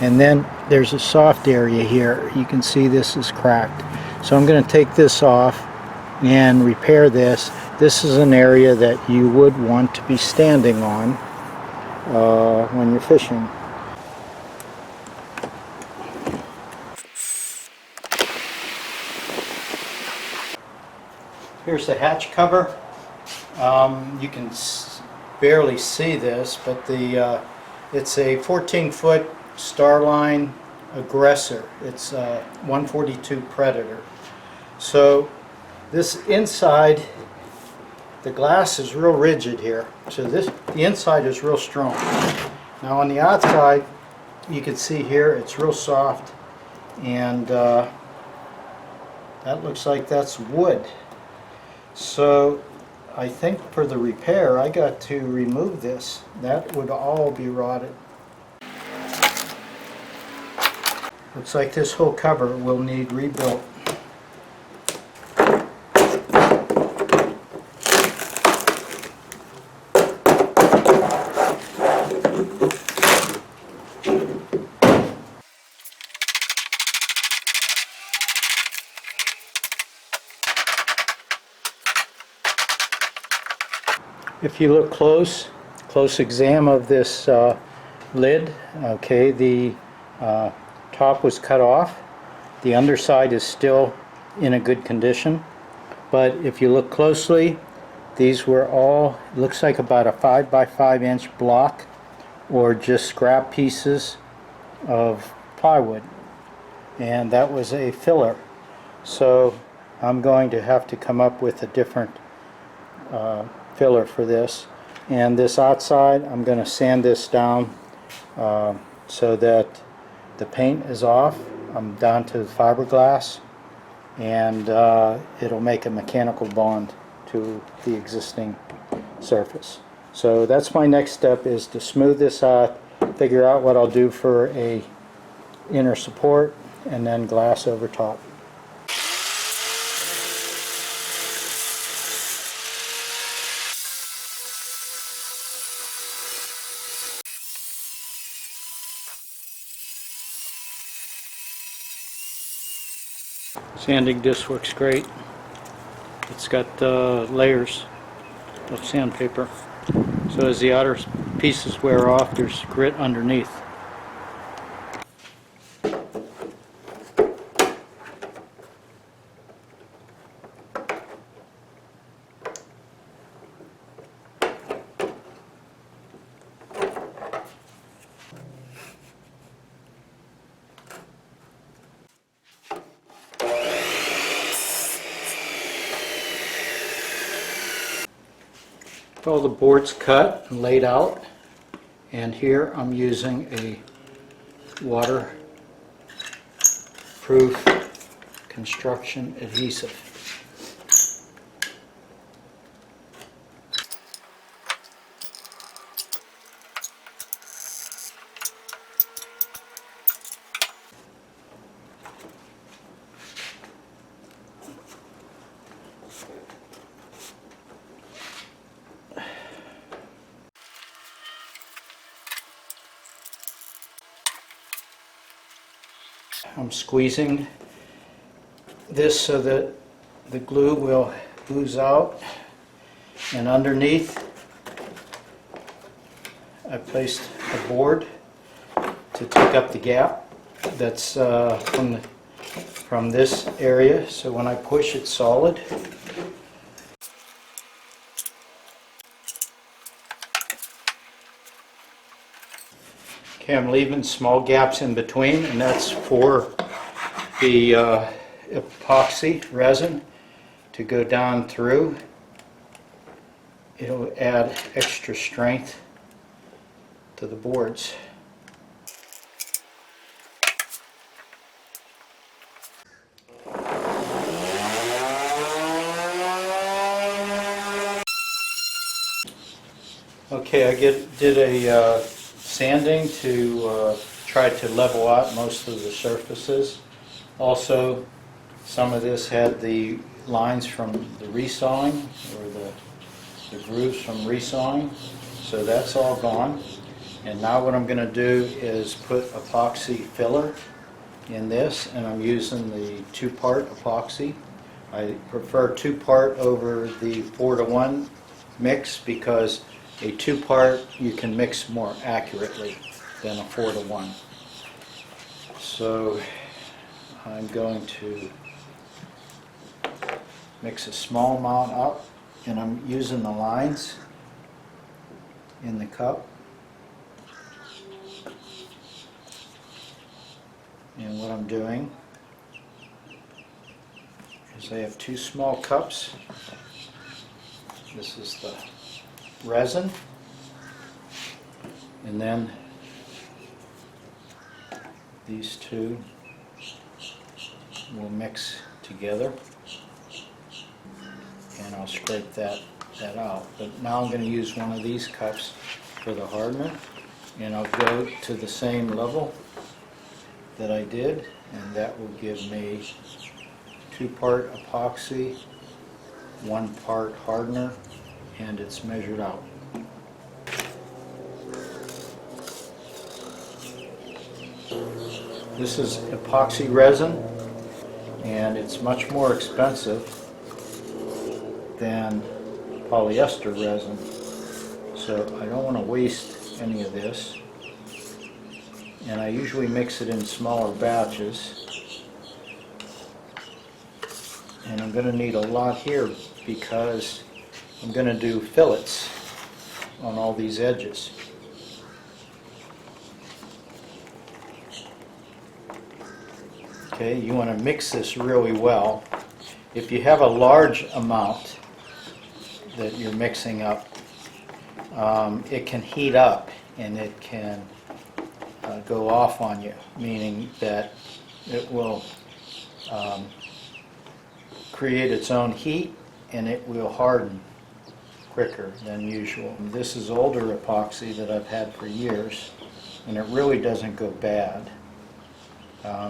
and then there's a soft area here. You can see this is cracked. So I'm going to take this off and repair this. This is an area that you would want to be standing on when you're fishing. Here's the hatch cover. You can barely see this, but it's a 14-foot Starline Aggressor. It's a 142 Predator. So this inside, the glass is real rigid here. So the inside is real strong. Now on the outside, you can see here it's real soft, and that looks like that's wood. So I think for the repair I got to remove this. That would all be rotted. Looks like this whole cover will need rebuilt. If you look close exam of this lid, okay, the top was cut off. The underside is still in a good condition, but if you look closely, these were all, looks like about a 5 by 5 inch block, or just scrap pieces of plywood, and that was a filler. So I'm going to have to come up with a different filler for this. And this outside, I'm going to sand this down so that the paint is off. I'm down to the fiberglass, and it'll make a mechanical bond to the existing surface. So that's my next step, is to smooth this out, figure out what I'll do for a inner support, and then glass over top. Sanding disc works great. It's got layers of sandpaper, so as the outer pieces wear off, there's grit underneath. All the boards cut and laid out, and here I'm using a waterproof construction adhesive. I'm squeezing this so that the glue will ooze out, and underneath I placed a board to take up the gap that's from this area, so when I push it's solid. Okay, I'm leaving small gaps in between, and that's for the epoxy resin to go down through. It'll add extra strength to the boards. Okay, I did a sanding to try to level out most of the surfaces. Also, some of this had the lines from the resawing, or the grooves from resawing, so that's all gone. And now what I'm going to do is put epoxy filler in this, and I'm using the 2-part epoxy. I prefer 2-part over the 4-to-1 mix because a 2-part you can mix more accurately than a 4-to-1. So I'm going to mix a small amount up, and I'm using the lines in the cup. And what I'm doing is I have 2 small cups. This is the resin, and then these 2 will mix together, and I'll scrape that out. But now I'm going to use one of these cups for the hardener, and I'll go to the same level that I did, and that will give me 2-part epoxy, 1-part hardener, and it's measured out. This is epoxy resin, and it's much more expensive than polyester resin, so I don't want to waste any of this. And I usually mix it in smaller batches. And I'm going to need a lot here because I'm going to do fillets on all these edges. Okay, you want to mix this really well. If you have a large amount that you're mixing up, it can heat up and it can go off on you, meaning that it will create its own heat and it will harden quicker than usual. This is older epoxy that I've had for years, and it really doesn't go bad.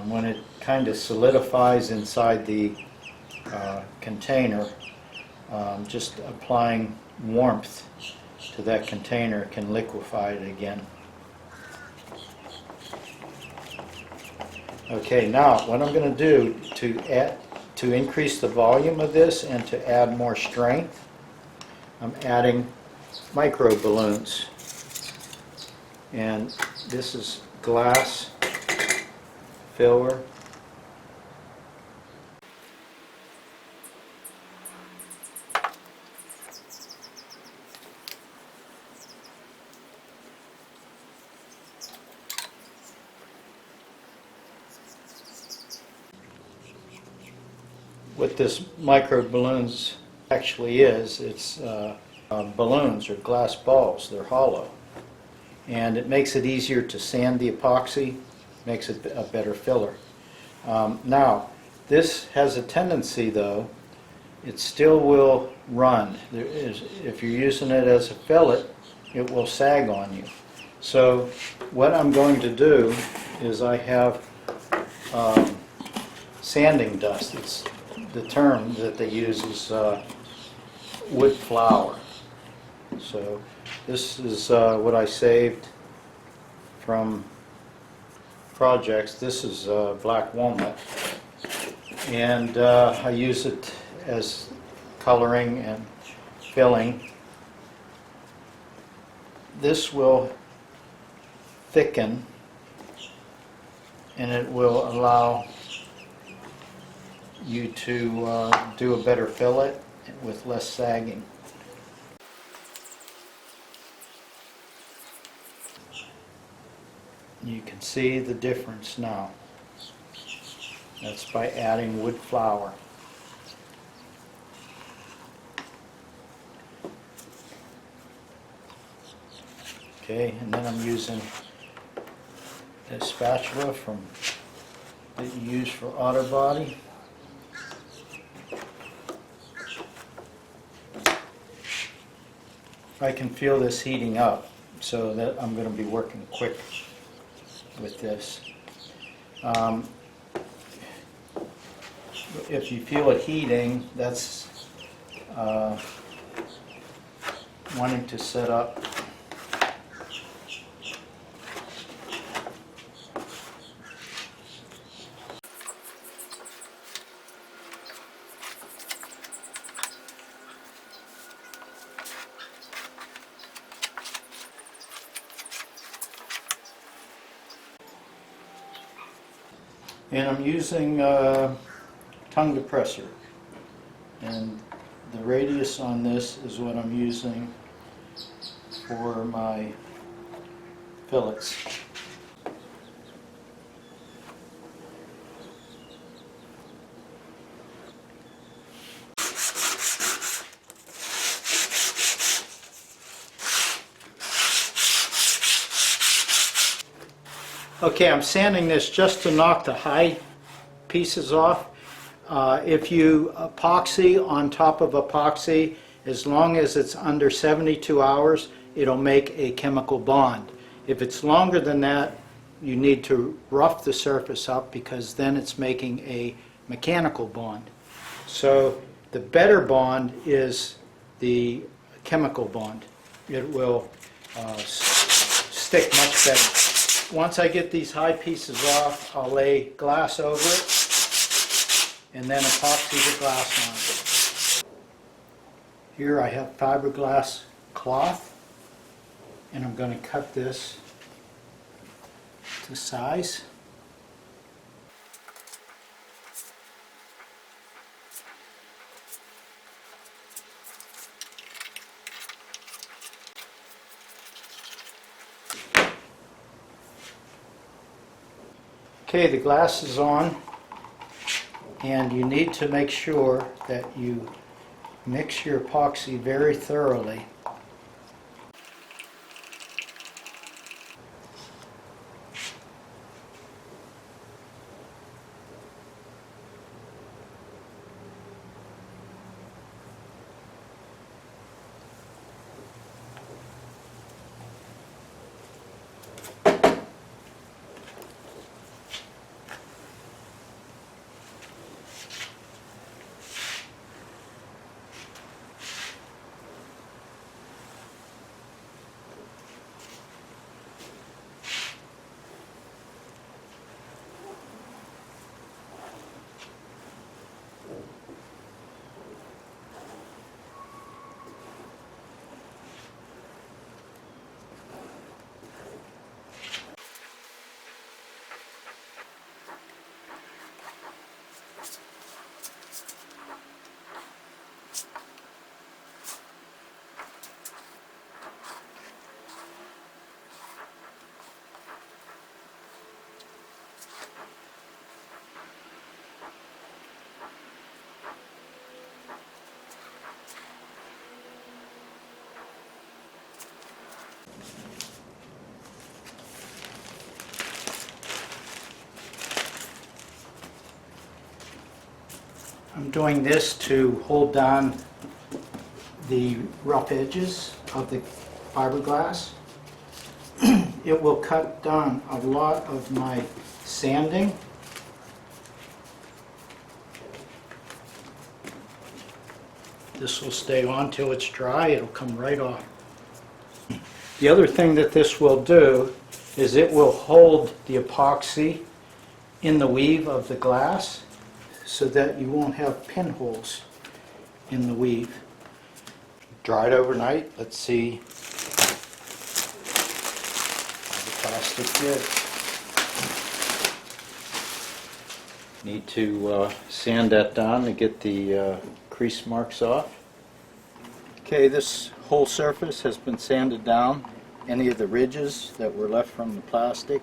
When it kind of solidifies inside the container, just applying warmth to that container can liquefy it again. Okay, now what I'm going to do to increase the volume of this and to add more strength, I'm adding micro balloons. And this is glass filler. What this micro balloons actually is, it's balloons or glass balls. They're hollow, and it makes it easier to sand the epoxy, makes it a better filler. Now, this has a tendency, though, it still will run. If you're using it as a fillet, it will sag on you. So what I'm going to do is I have sanding dust. It's the term that they use is wood flour. So this is what I saved from projects. This is black walnut, and I use it as coloring and filling. This will thicken, and it will allow you to do a better fillet with less sagging. You can see the difference now. That's by adding wood flour. Okay, and then I'm using a spatula that you use for auto body. I can feel this heating up, so that I'm going to be working quick with this. If you feel it heating, that's wanting to set up And I'm using tongue depressor, and the radius on this is what I'm using for my fillets. Okay, I'm sanding this just to knock the high pieces off. If you epoxy on top of epoxy, as long as it's under 72 hours, it'll make a chemical bond. If it's longer than that, you need to rough the surface up, because then it's making a mechanical bond. So the better bond is the chemical bond. It will stick much better. Once I get these high pieces off, I'll lay glass over it and then epoxy the glass on it. Here I have fiberglass cloth, and I'm going to cut this to size. Okay, the glass is on, and you need to make sure that you mix your epoxy very thoroughly. I'm doing this to hold down the rough edges of the fiberglass. It will cut down a lot of my sanding. This will stay on till it's dry. It'll come right off. The other thing that this will do is it will hold the epoxy in the weave of the glass, so that you won't have pinholes in the weave. Dried overnight. Let's see how the plastic did. Need to sand that down to get the crease marks off. Okay, this whole surface has been sanded down. Any of the ridges that were left from the plastic,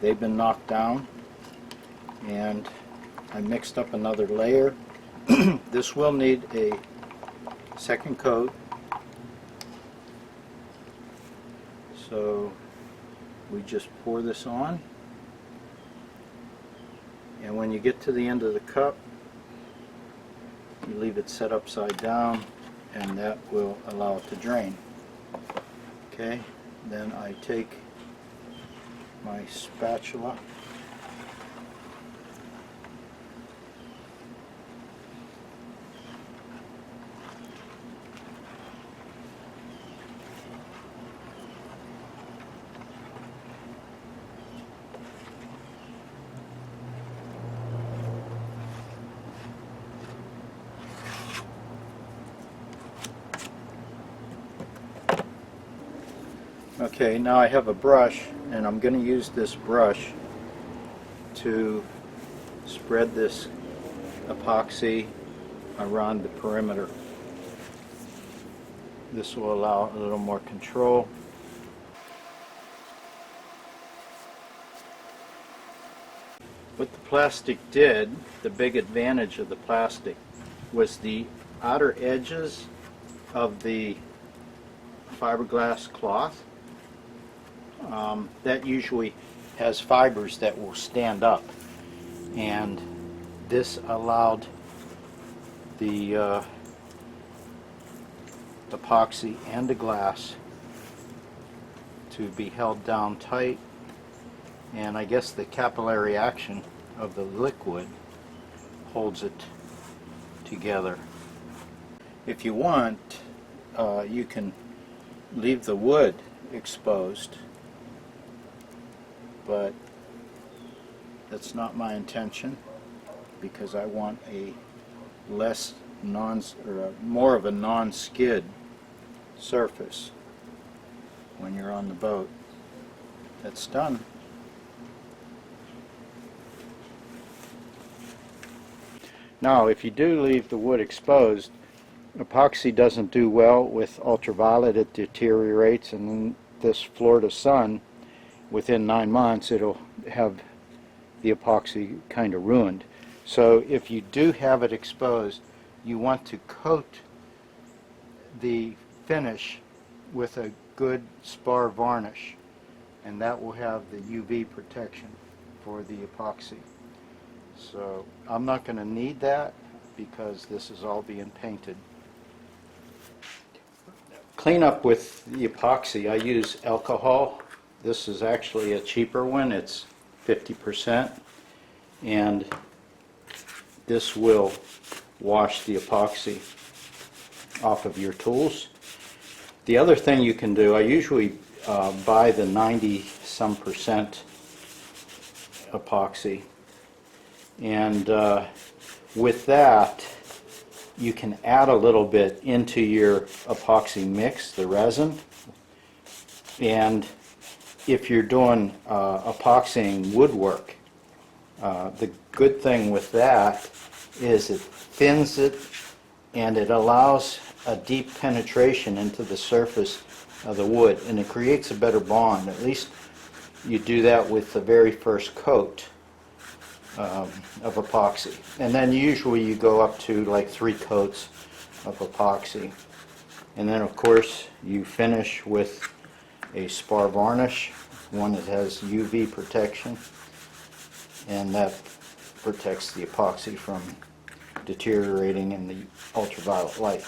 they've been knocked down, and I mixed up another layer. This will need a second coat. So we just pour this on, and when you get to the end of the cup, you leave it set upside down, and that will allow it to drain. Okay, then I take my spatula . Okay, now I have a brush, and I'm going to use this brush to spread this epoxy around the perimeter. This will allow a little more control. What the plastic did, the big advantage of the plastic, was the outer edges of the fiberglass cloth. That usually has fibers that will stand up, and this allowed the epoxy and the glass to be held down tight, and I guess the capillary action of the liquid holds it together. If you want, you can leave the wood exposed, but that's not my intention, because I want a more of a non-skid surface when you're on the boat. That's done. Now, if you do leave the wood exposed, epoxy doesn't do well with ultraviolet. It deteriorates, and in this Florida sun, within 9 months, it'll have the epoxy kind of ruined. So if you do have it exposed, you want to coat the finish with a good spar varnish, and that will have the UV protection for the epoxy. So I'm not going to need that because this is all being painted. Clean up with the epoxy. I use alcohol. This is actually a cheaper one. It's 50%, and this will wash the epoxy off of your tools. The other thing you can do, I usually buy the 90-some% epoxy, and with that you can add a little bit into your epoxy mix, the resin. And if you're doing epoxying woodwork, the good thing with that is it thins it, and it allows a deep penetration into the surface of the wood, and it creates a better bond. At least you do that with the very first coat of epoxy, and then usually you go up to like 3 coats of epoxy, and then of course you finish with a spar varnish, one that has UV protection, and that protects the epoxy from deteriorating in the ultraviolet light.